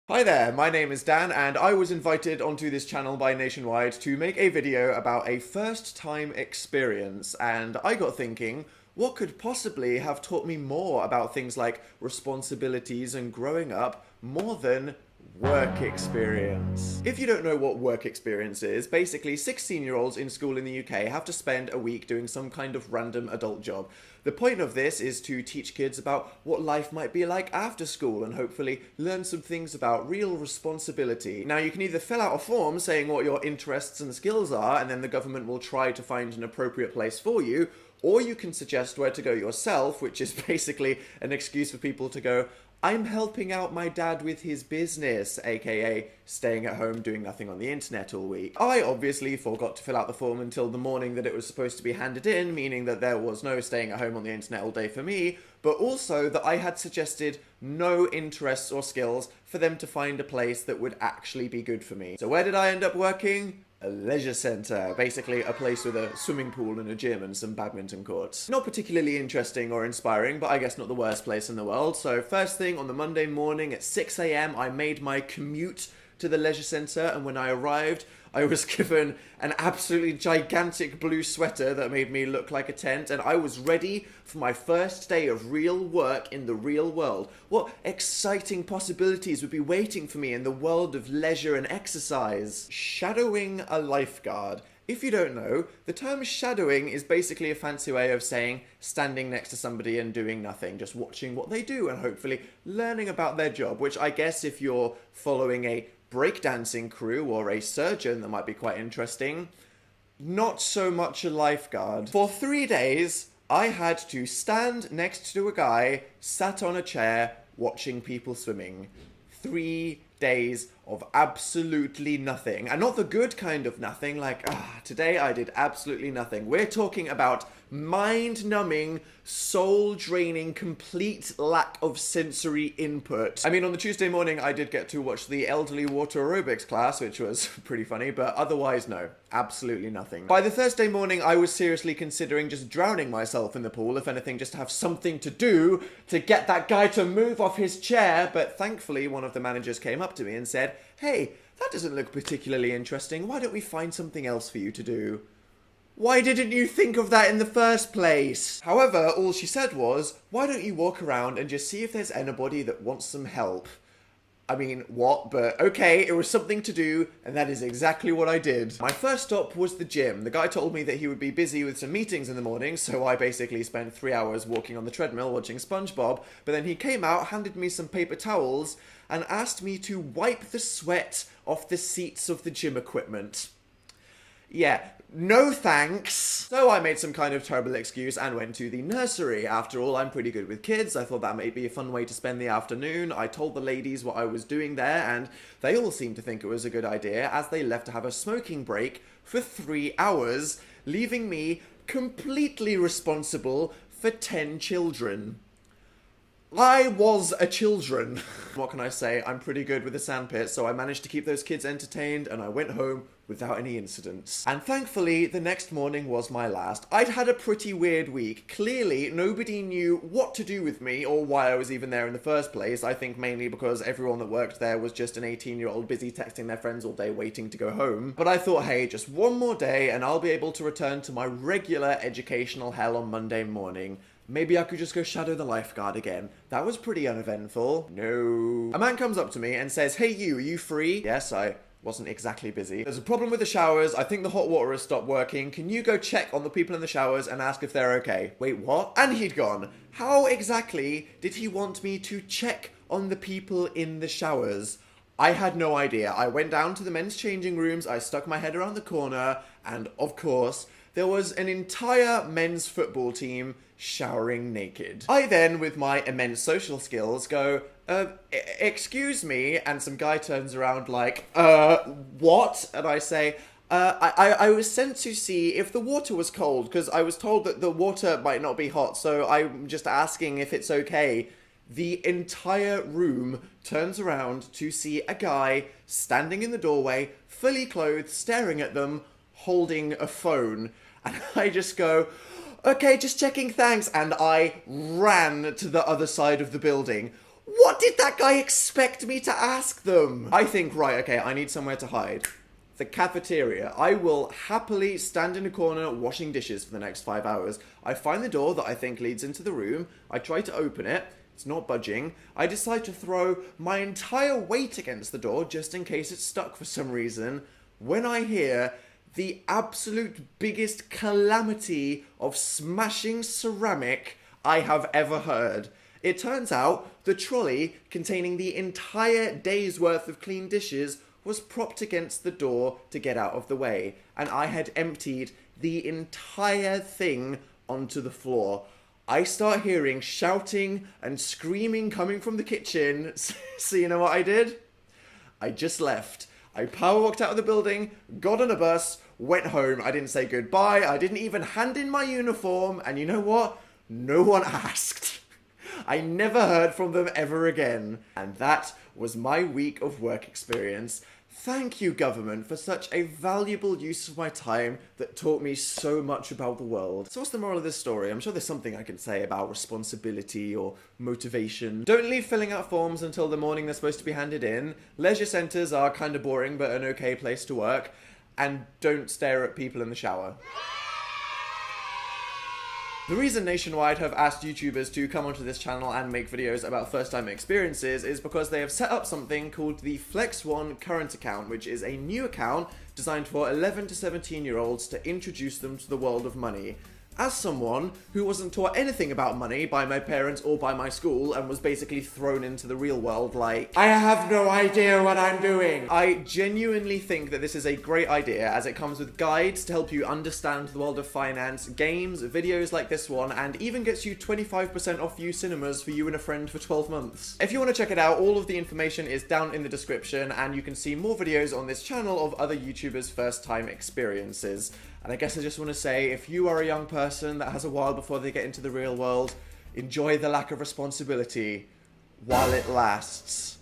Hi there, my name is Dan and I was invited onto this channel by Nationwide to make a video about a first time experience, and I got thinking, what could possibly have taught me more about things like responsibilities and growing up more than work experience? If you don't know what work experience is, basically 16-year-olds in school in the UK have to spend a week doing some kind of random adult job. The point of this is to teach kids about what life might be like after school and hopefully learn some things about real responsibility. Now, you can either fill out a form saying what your interests and skills are, and then the government will try to find an appropriate place for you, or you can suggest where to go yourself, which is basically an excuse for people to go, I'm helping out my dad with his business, aka staying at home doing nothing on the internet all week. I obviously forgot to fill out the form until the morning that it was supposed to be handed in, meaning that there was no staying at home on the internet all day for me, but also that I had suggested no interests or skills for them to find a place that would actually be good for me. So where did I end up working? A leisure centre, basically a place with a swimming pool and a gym and some badminton courts. Not particularly interesting or inspiring, but I guess not the worst place in the world. So first thing on the Monday morning at 6 AM, I made my commute to the leisure centre, and when I arrived, I was given an absolutely gigantic blue sweater that made me look like a tent, and I was ready for my first day of real work in the real world. What exciting possibilities would be waiting for me in the world of leisure and exercise? Shadowing a lifeguard. If you don't know, the term shadowing is basically a fancy way of saying standing next to somebody and doing nothing, just watching what they do and hopefully learning about their job, which I guess if you're following a breakdancing crew or a surgeon, that might be quite interesting. Not so much a lifeguard. For 3 days, I had to stand next to a guy sat on a chair watching people swimming. 3 days of absolutely nothing. And not the good kind of nothing, like, today I did absolutely nothing. We're talking about mind-numbing, soul-draining, complete lack of sensory input. I mean, on the Tuesday morning, I did get to watch the elderly water aerobics class, which was pretty funny, but otherwise, no. Absolutely nothing. By the Thursday morning, I was seriously considering just drowning myself in the pool, if anything, just to have something to do to get that guy to move off his chair, but thankfully, one of the managers came up to me and said, hey, that doesn't look particularly interesting. Why don't we find something else for you to do? Why didn't you think of that in the first place? However, all she said was, why don't you walk around and just see if there's anybody that wants some help? I mean, what? But okay, it was something to do, and that is exactly what I did. My first stop was the gym. The guy told me that he would be busy with some meetings in the morning, so I basically spent 3 hours walking on the treadmill watching SpongeBob, but then he came out, handed me some paper towels, and asked me to wipe the sweat off the seats of the gym equipment. Yeah, no thanks. So I made some kind of terrible excuse and went to the nursery. After all, I'm pretty good with kids. I thought that might be a fun way to spend the afternoon. I told the ladies what I was doing there, and they all seemed to think it was a good idea, as they left to have a smoking break for 3 hours, leaving me completely responsible for 10 children. I was a children. What can I say? I'm pretty good with the sandpit, so I managed to keep those kids entertained, and I went home without any incidents. And thankfully, the next morning was my last. I'd had a pretty weird week. Clearly, nobody knew what to do with me or why I was even there in the first place. I think mainly because everyone that worked there was just an 18-year-old busy texting their friends all day waiting to go home. But I thought, hey, just one more day and I'll be able to return to my regular educational hell on Monday morning. Maybe I could just go shadow the lifeguard again. That was pretty uneventful. No. A man comes up to me and says, hey you, are you free? Yes, I wasn't exactly busy. There's a problem with the showers. I think the hot water has stopped working. Can you go check on the people in the showers and ask if they're okay? Wait, what? And he'd gone. How exactly did he want me to check on the people in the showers? I had no idea. I went down to the men's changing rooms, I stuck my head around the corner, and of course, there was an entire men's football team showering naked. I then, with my immense social skills, go, excuse me, and some guy turns around like, what? And I say, I was sent to see if the water was cold, because I was told that the water might not be hot, so I'm just asking if it's okay. The entire room turns around to see a guy standing in the doorway, fully clothed, staring at them, holding a phone. And I just go, okay, just checking, thanks. And I ran to the other side of the building. What did that guy expect me to ask them? I think, right, okay, I need somewhere to hide. The cafeteria. I will happily stand in a corner washing dishes for the next 5 hours. I find the door that I think leads into the room. I try to open it. It's not budging. I decide to throw my entire weight against the door just in case it's stuck for some reason. When I hear the absolute biggest calamity of smashing ceramic I have ever heard. It turns out the trolley containing the entire day's worth of clean dishes was propped against the door to get out of the way, and I had emptied the entire thing onto the floor. I start hearing shouting and screaming coming from the kitchen, so you know what I did? I just left. I power walked out of the building, got on a bus, went home. I didn't say goodbye, I didn't even hand in my uniform, and you know what? No one asked. I never heard from them ever again. And that was my week of work experience. Thank you, government, for such a valuable use of my time that taught me so much about the world. So what's the moral of this story? I'm sure there's something I can say about responsibility or motivation. Don't leave filling out forms until the morning they're supposed to be handed in. Leisure centres are kind of boring but an okay place to work. And don't stare at people in the shower. The reason Nationwide have asked YouTubers to come onto this channel and make videos about first-time experiences is because they have set up something called the Flex One Current Account, which is a new account designed for 11 to 17-year-olds to introduce them to the world of money. As someone who wasn't taught anything about money by my parents or by my school and was basically thrown into the real world like, I have no idea what I'm doing, I genuinely think that this is a great idea as it comes with guides to help you understand the world of finance, games, videos like this one, and even gets you 25% off U cinemas for you and a friend for 12 months. If you want to check it out, all of the information is down in the description and you can see more videos on this channel of other YouTubers' first-time experiences. And I guess I just want to say, if you are a young person that has a while before they get into the real world, enjoy the lack of responsibility while it lasts.